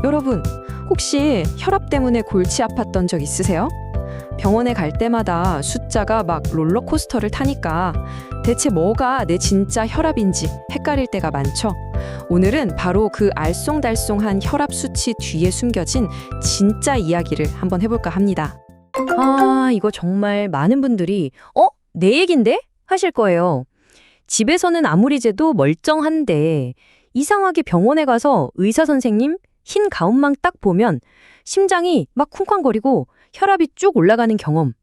여러분, 혹시 혈압 때문에 골치 아팠던 적 있으세요? 병원에 갈 때마다 숫자가 막 롤러코스터를 타니까 대체 뭐가 내 진짜 혈압인지 헷갈릴 때가 많죠? 오늘은 바로 그 알쏭달쏭한 혈압 수치 뒤에 숨겨진 진짜 이야기를 한번 해볼까 합니다. 이거 정말 많은 분들이 내 얘긴데? 하실 거예요. 집에서는 아무리 재도 멀쩡한데 이상하게 병원에 가서 의사 선생님 흰 가운망 딱 보면 심장이 막 쿵쾅거리고 혈압이 쭉 올라가는 경험.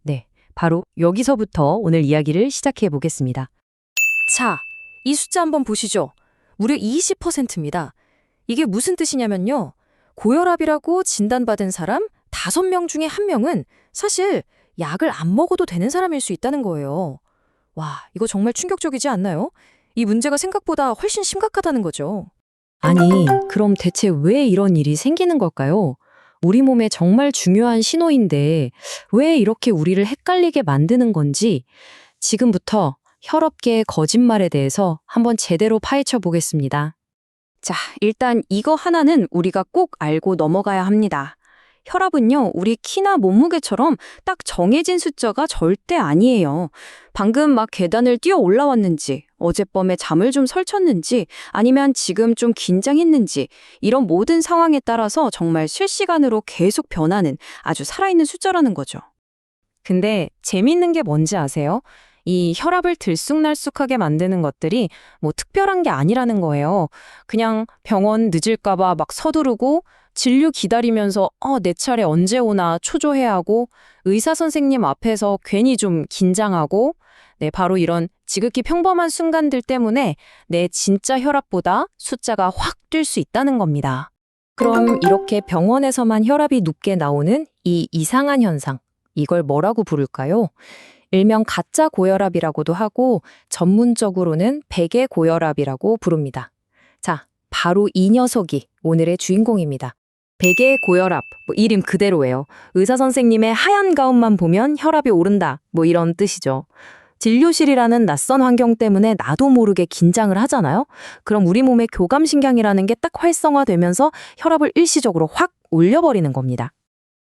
네, 바로 여기서부터 오늘 이야기를 시작해 보겠습니다. 자, 이 숫자 한번 보시죠. 무려 20%입니다. 이게 무슨 뜻이냐면요. 고혈압이라고 진단받은 사람 5명 중에 1명은 사실 약을 안 먹어도 되는 사람일 수 있다는 거예요. 와, 이거 정말 충격적이지 않나요? 이 문제가 생각보다 훨씬 심각하다는 거죠. 아니, 그럼 대체 왜 이런 일이 생기는 걸까요? 우리 몸에 정말 중요한 신호인데 왜 이렇게 우리를 헷갈리게 만드는 건지 지금부터 혈압계의 거짓말에 대해서 한번 제대로 파헤쳐 보겠습니다. 자, 일단 이거 하나는 우리가 꼭 알고 넘어가야 합니다. 혈압은요, 우리 키나 몸무게처럼 딱 정해진 숫자가 절대 아니에요. 방금 막 계단을 뛰어 올라왔는지, 어젯밤에 잠을 좀 설쳤는지, 아니면 지금 좀 긴장했는지, 이런 모든 상황에 따라서 정말 실시간으로 계속 변하는 아주 살아있는 숫자라는 거죠. 근데 재미있는 게 뭔지 아세요? 이 혈압을 들쑥날쑥하게 만드는 것들이 뭐 특별한 게 아니라는 거예요. 그냥 병원 늦을까 봐 막 서두르고 진료 기다리면서 내 차례 언제 오나 초조해하고 의사 선생님 앞에서 괜히 좀 긴장하고 네, 바로 이런 지극히 평범한 순간들 때문에 내 진짜 혈압보다 숫자가 확 뛸 수 있다는 겁니다. 그럼 이렇게 병원에서만 혈압이 높게 나오는 이 이상한 현상, 이걸 뭐라고 부를까요? 일명 가짜 고혈압이라고도 하고 전문적으로는 백의 고혈압이라고 부릅니다. 자, 바로 이 녀석이 오늘의 주인공입니다. 백의 고혈압, 이름 그대로예요. 의사 선생님의 하얀 가운만 보면 혈압이 오른다, 이런 뜻이죠. 진료실이라는 낯선 환경 때문에 나도 모르게 긴장을 하잖아요. 그럼 우리 몸의 교감신경이라는 게 딱 활성화되면서 혈압을 일시적으로 확 올려버리는 겁니다.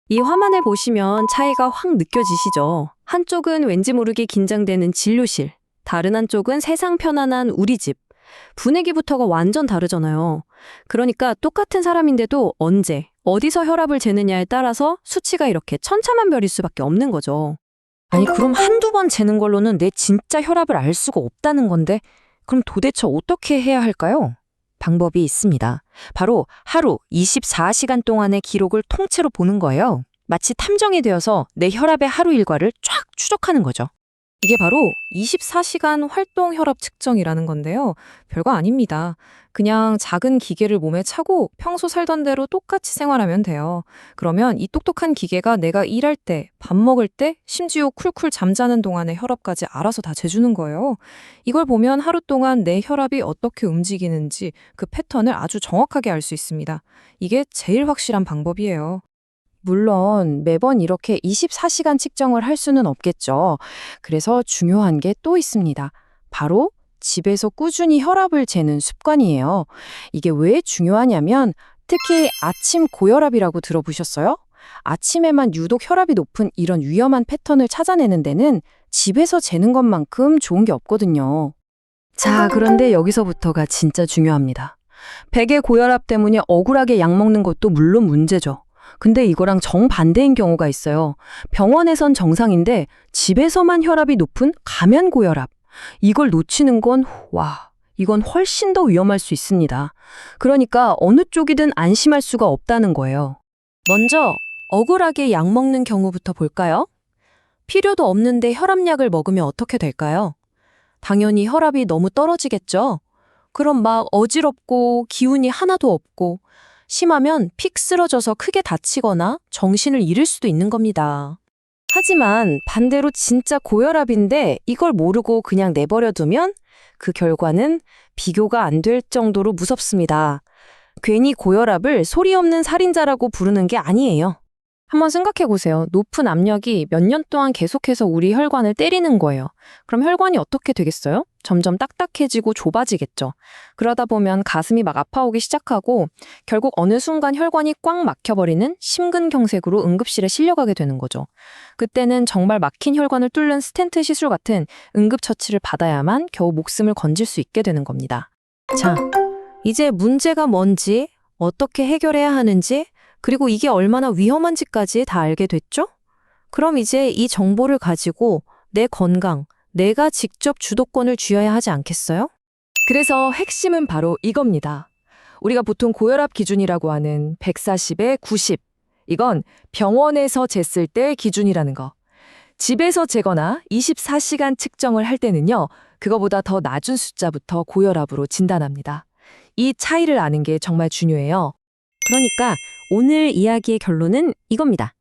이 화면을 보시면 차이가 확 느껴지시죠? 한쪽은 왠지 모르게 긴장되는 진료실, 다른 한쪽은 세상 편안한 우리 집. 분위기부터가 완전 다르잖아요. 그러니까 똑같은 사람인데도 언제, 어디서 혈압을 재느냐에 따라서 수치가 이렇게 천차만별일 수밖에 없는 거죠. 아니, 그럼 한두 번 재는 걸로는 내 진짜 혈압을 알 수가 없다는 건데, 그럼 도대체 어떻게 해야 할까요? 방법이 있습니다. 바로 하루 24시간 동안의 기록을 통째로 보는 거예요. 마치 탐정이 되어서 내 혈압의 하루 일과를 쫙 추적하는 거죠. 이게 바로 24시간 활동 혈압 측정이라는 건데요. 별거 아닙니다. 그냥 작은 기계를 몸에 차고 평소 살던 대로 똑같이 생활하면 돼요. 그러면 이 똑똑한 기계가 내가 일할 때, 밥 먹을 때, 심지어 쿨쿨 잠자는 동안의 혈압까지 알아서 다 재주는 거예요. 이걸 보면 하루 동안 내 혈압이 어떻게 움직이는지 그 패턴을 아주 정확하게 알 수 있습니다. 이게 제일 확실한 방법이에요. 물론 매번 이렇게 24시간 측정을 할 수는 없겠죠. 그래서 중요한 게 또 있습니다. 바로 집에서 꾸준히 혈압을 재는 습관이에요. 이게 왜 중요하냐면 특히 아침 고혈압이라고 들어보셨어요? 아침에만 유독 혈압이 높은 이런 위험한 패턴을 찾아내는 데는 집에서 재는 것만큼 좋은 게 없거든요. 자, 그런데 여기서부터가 진짜 중요합니다. 백의 고혈압 때문에 억울하게 약 먹는 것도 물론 문제죠. 근데 이거랑 정반대인 경우가 있어요. 병원에선 정상인데 집에서만 혈압이 높은 가면 고혈압. 이걸 놓치는 건 이건 훨씬 더 위험할 수 있습니다. 그러니까 어느 쪽이든 안심할 수가 없다는 거예요. 먼저 억울하게 약 먹는 경우부터 볼까요? 필요도 없는데 혈압약을 먹으면 어떻게 될까요? 당연히 혈압이 너무 떨어지겠죠? 그럼 막 어지럽고 기운이 하나도 없고 심하면 픽 쓰러져서 크게 다치거나 정신을 잃을 수도 있는 겁니다. 하지만 반대로 진짜 고혈압인데 이걸 모르고 그냥 내버려 두면 그 결과는 비교가 안 될 정도로 무섭습니다. 괜히 고혈압을 소리 없는 살인자라고 부르는 게 아니에요. 한번 생각해 보세요. 높은 압력이 몇 년 동안 계속해서 우리 혈관을 때리는 거예요. 그럼 혈관이 어떻게 되겠어요? 점점 딱딱해지고 좁아지겠죠. 그러다 보면 가슴이 막 아파오기 시작하고 결국 어느 순간 혈관이 꽉 막혀버리는 심근경색으로 응급실에 실려가게 되는 거죠. 그때는 정말 막힌 혈관을 뚫는 스텐트 시술 같은 응급처치를 받아야만 겨우 목숨을 건질 수 있게 되는 겁니다. 자, 이제 문제가 뭔지, 어떻게 해결해야 하는지, 그리고 이게 얼마나 위험한지까지 다 알게 됐죠? 그럼 이제 이 정보를 가지고 내 건강, 내가 직접 주도권을 쥐어야 하지 않겠어요? 그래서 핵심은 바로 이겁니다. 우리가 보통 고혈압 기준이라고 하는 140에 90. 이건 병원에서 쟀을 때 기준이라는 거. 집에서 재거나 24시간 측정을 할 때는요, 그거보다 더 낮은 숫자부터 고혈압으로 진단합니다. 이 차이를 아는 게 정말 중요해요. 그러니까 오늘 이야기의 결론은 이겁니다.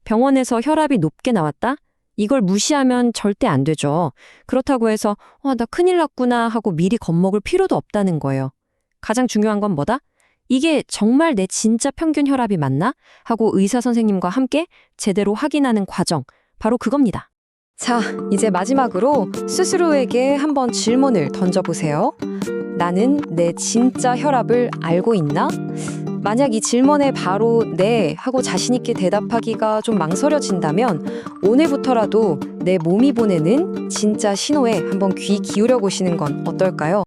병원에서 혈압이 높게 나왔다? 이걸 무시하면 절대 안 되죠. 그렇다고 해서 나 큰일 났구나 하고 미리 겁먹을 필요도 없다는 거예요. 가장 중요한 건 뭐다? 이게 정말 내 진짜 평균 혈압이 맞나? 하고 의사 선생님과 함께 제대로 확인하는 과정, 바로 그겁니다. 자, 이제 마지막으로 스스로에게 한번 질문을 던져보세요. 나는 내 진짜 혈압을 알고 있나? 만약 이 질문에 바로 네 하고 자신 있게 대답하기가 좀 망설여진다면 오늘부터라도 내 몸이 보내는 진짜 신호에 한번 귀 기울여 보시는 건 어떨까요?